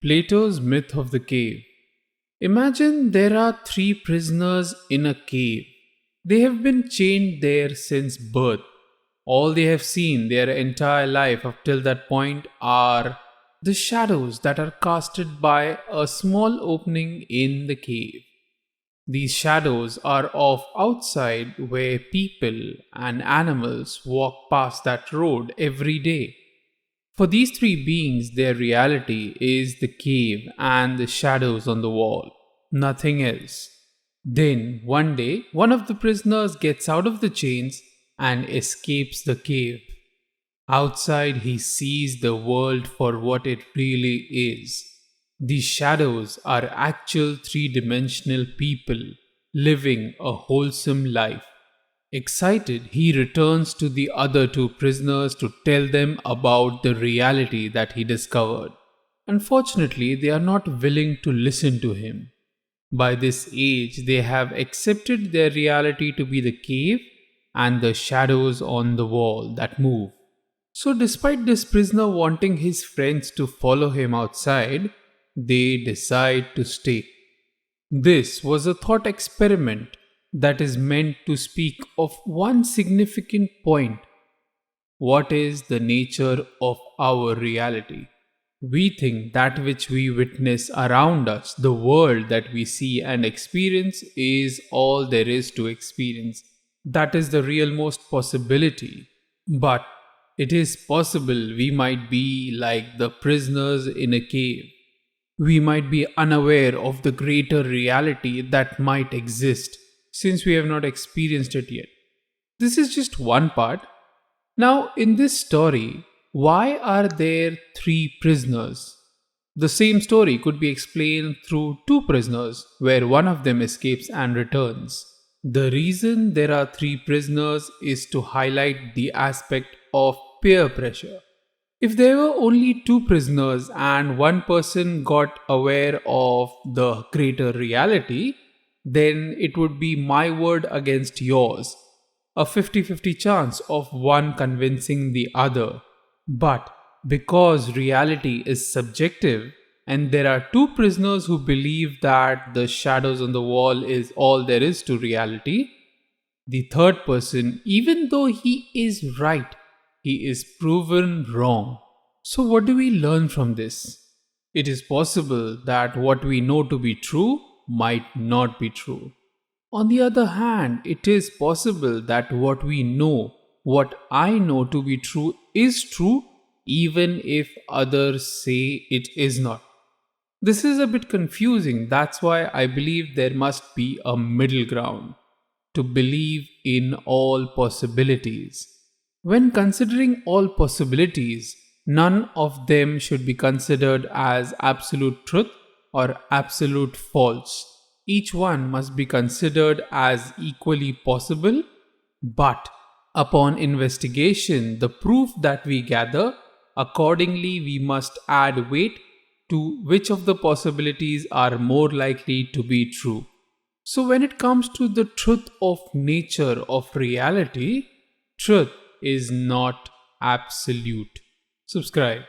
Plato's myth of the cave. Imagine there are three prisoners in a cave. They have been chained there since birth. All they have seen their entire life up till that point are the shadows that are casted by a small opening in the cave. These shadows are of outside where people and animals walk past that road every day. For these three beings, their reality is the cave and the shadows on the wall, nothing else. Then, one day, one of the prisoners gets out of the chains and escapes the cave. Outside, he sees the world for what it really is. These shadows are actual three dimensional people living a wholesome life. Excited, he returns to the other two prisoners to tell them about the reality that he discovered. Unfortunately, they are not willing to listen to him. By this age, they have accepted their reality to be the cave and the shadows on the wall that move. So, despite this prisoner wanting his friends to follow him outside, they decide to stay. This was a thought experiment that is meant to speak of one significant point. What is the nature of our reality? We think that which we witness around us, the world that we see and experience, is all there is to experience. That is the real most possibility. But it is possible we might be like the prisoners in a cave. We might be unaware of the greater reality that might exist since we have not experienced it yet. This is just one part. Now, in this story, why are there three prisoners? The same story could be explained through two prisoners, where one of them escapes and returns. The reason there are three prisoners is to highlight the aspect of peer pressure. If there were only two prisoners and one person got aware of the greater reality, then it would be my word against yours, a 50-50 chance of one convincing the other. But because reality is subjective, and there are two prisoners who believe that the shadows on the wall is all there is to reality, the third person, even though he is right, he is proven wrong. So, what do we learn from this? It is possible that what we know to be true might not be true. On the other hand, it is possible that what we know, what I know to be true, is true even if others say it is not. This is a bit confusing. That's why I believe there must be a middle ground to believe in all possibilities. When considering all possibilities, none of them should be considered as absolute truth or absolute false. Each one must be considered as equally possible, but upon investigation, the proof that we gather, accordingly, we must add weight to which of the possibilities are more likely to be true. So, when it comes to the truth of nature of reality, truth is not absolute. Subscribe.